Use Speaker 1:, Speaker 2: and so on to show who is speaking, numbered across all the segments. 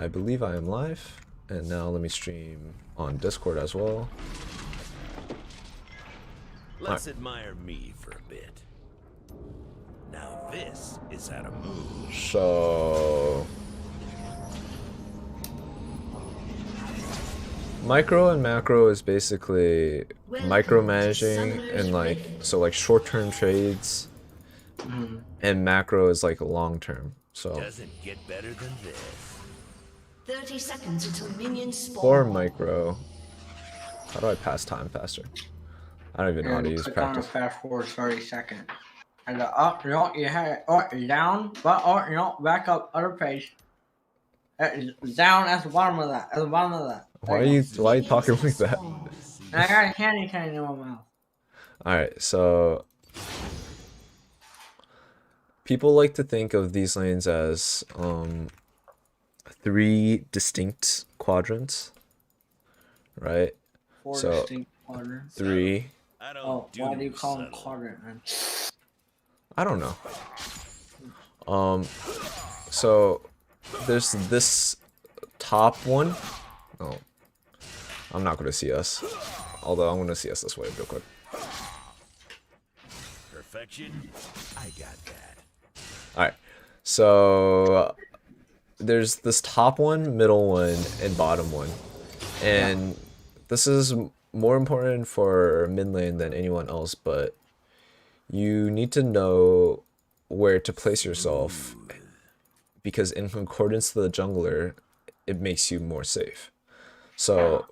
Speaker 1: I believe I am live, and now let me stream on Discord as well.
Speaker 2: Let's admire me for a bit. Now this is how to move.
Speaker 1: So micro and macro is basically micromanaging and like short-term trades, and macro is like long-term. So
Speaker 2: Doesn't get better than this.
Speaker 3: 30 seconds until minions spawn.
Speaker 1: for micro, how do I pass time faster? I don't even know how to use
Speaker 4: click
Speaker 1: practice.
Speaker 4: on fast forward 30 seconds. And the up, you know, you have it up, down, but up, you know, back up, other page. Down at the bottom of that. At the bottom of that.
Speaker 1: Why are you talking like that?
Speaker 4: And I got a candy cane in my mouth.
Speaker 1: Alright, so people like to think of these lanes as 3 distinct quadrants, right?
Speaker 4: 4
Speaker 1: So,
Speaker 4: distinct quadrants.
Speaker 1: 3.
Speaker 2: I don't
Speaker 4: Oh, why do you call them
Speaker 2: subtle.
Speaker 4: quadrant, man?
Speaker 1: I don't know. So there's this top one. Oh, I'm not gonna see us. Although I'm gonna see us this way real quick.
Speaker 2: Perfection? I got that.
Speaker 1: Alright, so there's this top one, middle one, and bottom one. And this is more important for mid lane than anyone else, but you need to know where to place yourself, because in concordance to the jungler, it makes you more safe. So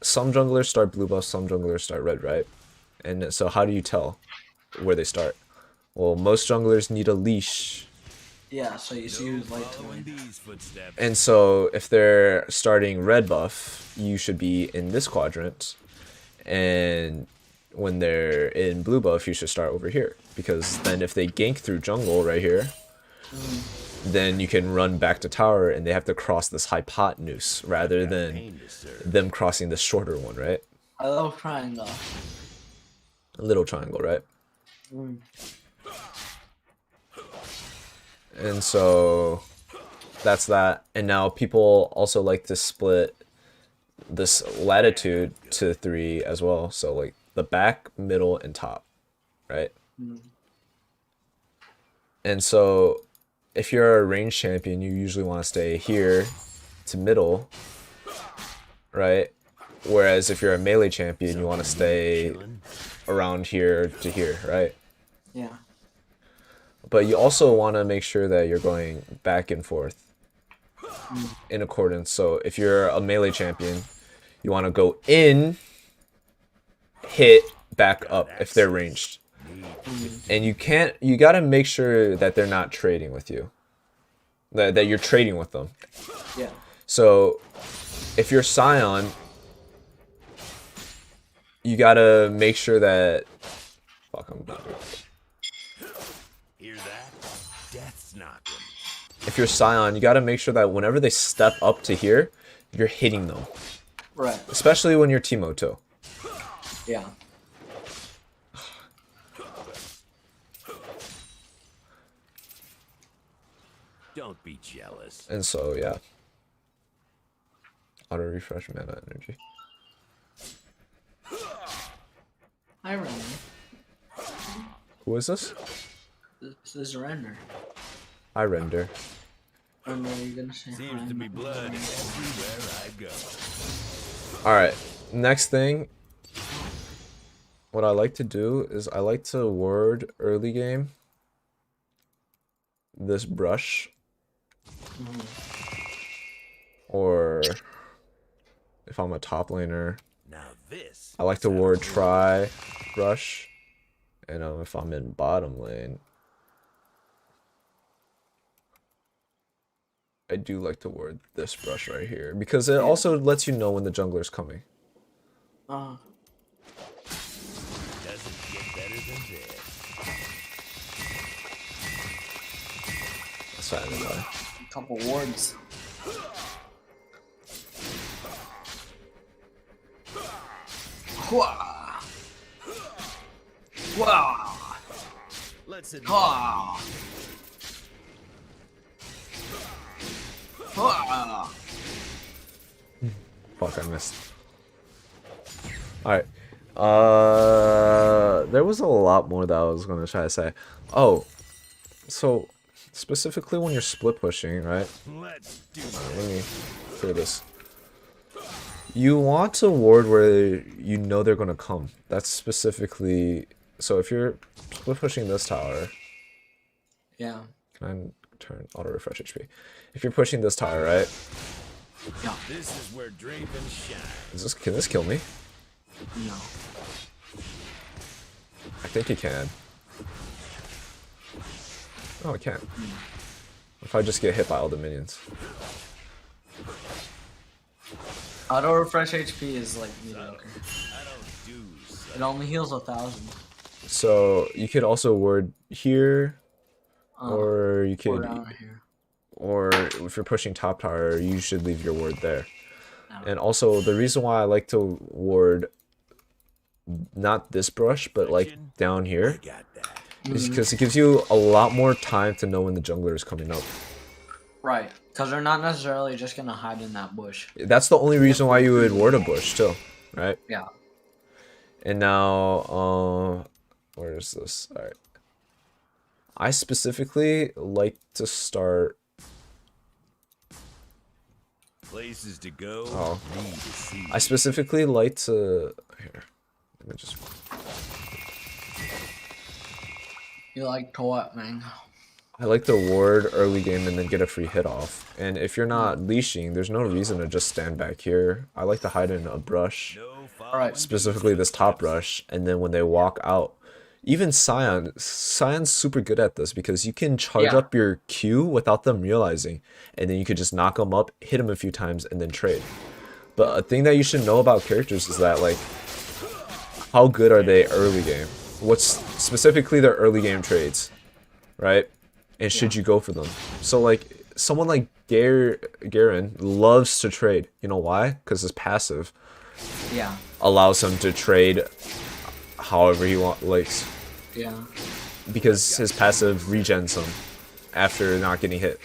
Speaker 1: some junglers start blue buff, some junglers start red, right? And so how do you tell where they start? Well, most junglers need a leash.
Speaker 4: Yeah, so you see who's light to
Speaker 2: Following
Speaker 4: win.
Speaker 2: these footsteps.
Speaker 1: And so if they're starting red buff, you should be in this quadrant. And when they're in blue buff, you should start over here. Because then if they gank through jungle right here, then you can run back to tower and they have to cross this hypotenuse rather than
Speaker 2: Pain to serve.
Speaker 1: them crossing the shorter one, right?
Speaker 4: I love triangle.
Speaker 1: A little triangle, right? And so that's that. And now people also like to split this latitude to 3 as well. So like the back, middle, and top, right? And so if you're a range champion, you usually want to stay here to middle, right? Whereas if you're a melee champion, you want to stay around here to here, right?
Speaker 4: Yeah.
Speaker 1: But you also want to make sure that you're going back and forth in accordance. So if you're a melee champion, you want to go in, hit, back up if they're ranged. And you got to make sure that they're not trading with you. That you're trading with them.
Speaker 4: Yeah.
Speaker 1: So if you're Scion, you got to make sure that... Fuck, I'm not doing it.
Speaker 2: Hear that? Death's knocking.
Speaker 1: If you're Scion, you got to make sure that whenever they step up to here, you're hitting them.
Speaker 4: Right.
Speaker 1: Especially when you're Teemo too.
Speaker 4: Yeah.
Speaker 2: Don't be jealous.
Speaker 1: And so, yeah. Auto refresh mana energy.
Speaker 4: Hi, Renner.
Speaker 1: Who is this?
Speaker 4: This is Renner.
Speaker 1: I render.
Speaker 4: Renner, you gonna say
Speaker 2: Seems
Speaker 4: hi?
Speaker 2: to be blood everywhere I go.
Speaker 1: Alright, next thing. What I like to do is I like to word early game this brush. Or if I'm a top laner,
Speaker 2: Now this.
Speaker 1: I like to ward try brush. And if I'm in bottom lane, I do like to word this brush right here because it also lets you know when the jungler's coming.
Speaker 4: Uh,
Speaker 2: Doesn't get better than this.
Speaker 1: That's what I mean by.
Speaker 4: a couple wards. Wah! Wah!
Speaker 2: Let's admire
Speaker 4: Wah! Ah.
Speaker 1: Fuck, I missed. Alright. There was a lot more that I was gonna try to say. Oh, so specifically when you're split pushing, right?
Speaker 2: Let's do
Speaker 1: Let me clear this. You want to ward where you know they're gonna come. That's specifically. So if you're split pushing this tower,
Speaker 4: Yeah.
Speaker 1: can I turn auto refresh HP? If you're pushing this tower, right?
Speaker 4: Yeah.
Speaker 2: This is where Draven shines.
Speaker 1: Can this kill me?
Speaker 4: No.
Speaker 1: I think it can. Oh, it can't. If I just get hit by all the minions.
Speaker 4: Auto refresh HP is like mediocre.
Speaker 2: I don't do so.
Speaker 4: It only heals 1,000.
Speaker 1: So you could also ward here, or you
Speaker 4: Or
Speaker 1: could,
Speaker 4: down here.
Speaker 1: or if you're pushing top tower, you should leave your ward there.
Speaker 4: No.
Speaker 1: And also the reason why I like to ward not this brush, but like down here,
Speaker 2: Got that.
Speaker 1: is because it gives you a lot more time to know when the jungler is coming up.
Speaker 4: Right. Because they're not necessarily just going to hide in that bush.
Speaker 1: That's the only reason why you would ward a bush too, right?
Speaker 4: Yeah.
Speaker 1: And now, where is this? All right. I specifically like to start.
Speaker 2: Places to go.
Speaker 1: Oh.
Speaker 2: Need to see.
Speaker 1: I specifically like to. Here, let me just.
Speaker 4: You like to what, man?
Speaker 1: I like to ward early game and then get a free hit off. And if you're not leashing, there's no reason to just stand back here. I like to hide in a brush,
Speaker 2: No
Speaker 4: Alright.
Speaker 1: specifically this top brush, and then when they walk out, even Scion's super good at this because you can charge
Speaker 4: Yeah.
Speaker 1: up your Q without them realizing, and then you could just knock them up, hit them a few times, and then trade. But a thing that you should know about characters is that, like, how good are they early game? What's specifically their early game trades, right? And should you go for them? So like someone like Garen loves to trade. You know why? Because his passive
Speaker 4: Yeah.
Speaker 1: allows him to trade however he likes.
Speaker 4: Yeah.
Speaker 1: Because his passive regens him after not getting hit.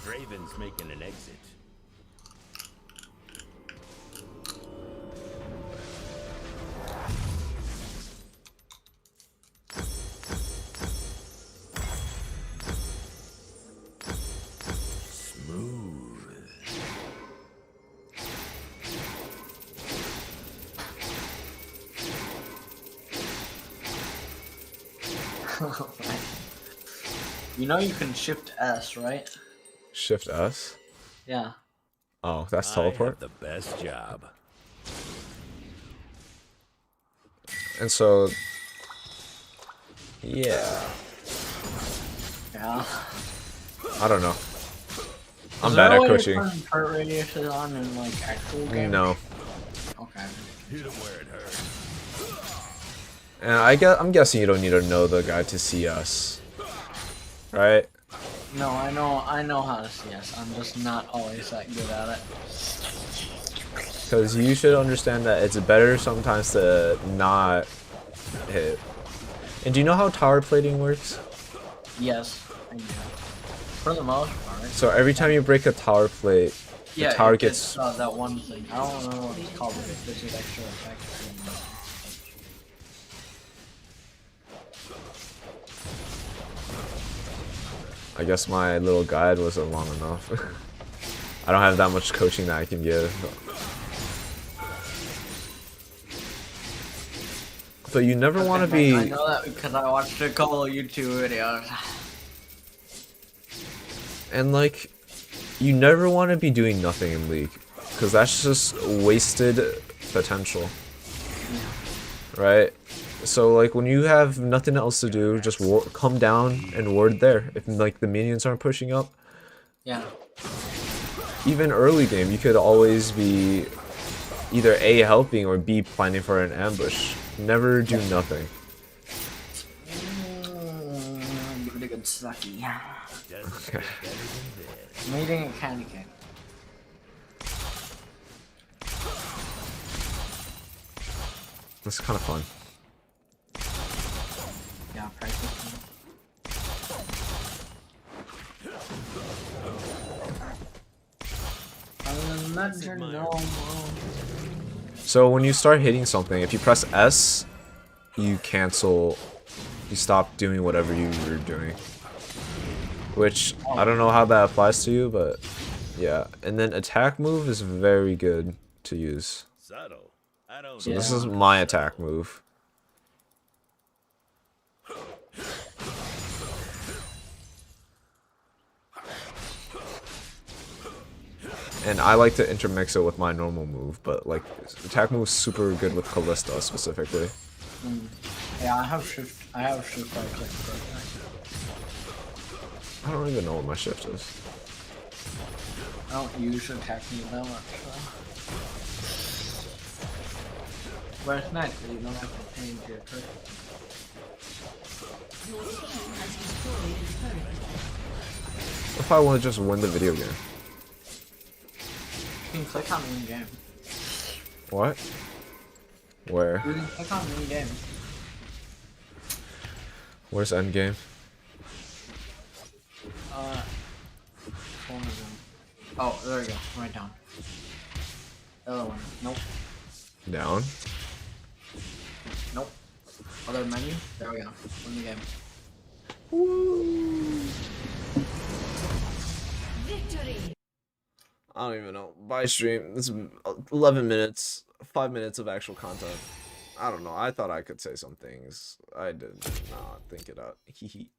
Speaker 2: Draven's making an exit. Smooth.
Speaker 4: You know you can shift S, right?
Speaker 1: Shift S.
Speaker 4: Yeah.
Speaker 1: Oh, that's
Speaker 2: I
Speaker 1: teleport.
Speaker 2: have the best job.
Speaker 1: And so, yeah,
Speaker 4: Yeah.
Speaker 1: I don't know. I'm
Speaker 4: Is
Speaker 1: bad
Speaker 4: there a
Speaker 1: at
Speaker 4: way to
Speaker 1: coaching.
Speaker 4: turn turret radiuses on in like actual game?
Speaker 1: No.
Speaker 4: Okay.
Speaker 2: Hit him where it hurts.
Speaker 1: And I'm guessing you don't need to know the guy to see us, right?
Speaker 4: No, I know how to CS. I'm just not always that good at it.
Speaker 1: Because you should understand that it's better sometimes to not hit. And do you know how tower plating works?
Speaker 4: Yes, I do. For the most part.
Speaker 1: So every time you break a tower plate, the
Speaker 4: Yeah,
Speaker 1: tower
Speaker 4: it
Speaker 1: gets.
Speaker 4: that one thing. I don't remember what it's called, but it gives you extra effect.
Speaker 1: I guess my little guide wasn't long enough. I don't have that much coaching that I can give. But you never want to
Speaker 4: I
Speaker 1: be.
Speaker 4: know that because I watched a couple of YouTube videos.
Speaker 1: And like, you never want to be doing nothing in League. Because that's just wasted potential. Right? So like when you have nothing else to do, just come down and ward there. If like the minions aren't pushing up.
Speaker 4: Yeah.
Speaker 1: Even early game, you could always be either A, helping, or B, planning for an ambush. Never do nothing.
Speaker 4: Give it a good sucky.
Speaker 2: Doesn't
Speaker 1: Okay.
Speaker 2: get better than this.
Speaker 4: I'm eating a candy cane.
Speaker 1: That's kind of fun.
Speaker 4: Yeah, practice. metronome.
Speaker 1: So when you start hitting something, if you press S, you cancel, you stop doing whatever you were doing. Which, I don't know how that applies to you, but yeah. And then attack move is very good to use.
Speaker 2: Subtle. I don't
Speaker 1: So
Speaker 2: know.
Speaker 1: this is my attack move. And I like to intermix it with my normal move, but like attack move's super good with Callista specifically.
Speaker 4: Yeah, I have shift right click.
Speaker 1: I don't even know what my shift is.
Speaker 4: I don't use attack move that much, so. But it's nice that you don't have to change your trick.
Speaker 3: Your team has destroyed a turret.
Speaker 1: If I want to just win the video game.
Speaker 4: You can click on the game.
Speaker 1: What? Where?
Speaker 4: You can click on the game.
Speaker 1: Where's endgame?
Speaker 4: One of them. Oh, there we go. Right down. The other one. Nope.
Speaker 1: Down?
Speaker 4: Nope. Other menu. There we go. Win the game.
Speaker 3: Victory!
Speaker 1: I don't even know. Bye stream. This is 11 minutes. 5 minutes of actual content. I don't know. I thought I could say some things. I did not think it out. Hee hee.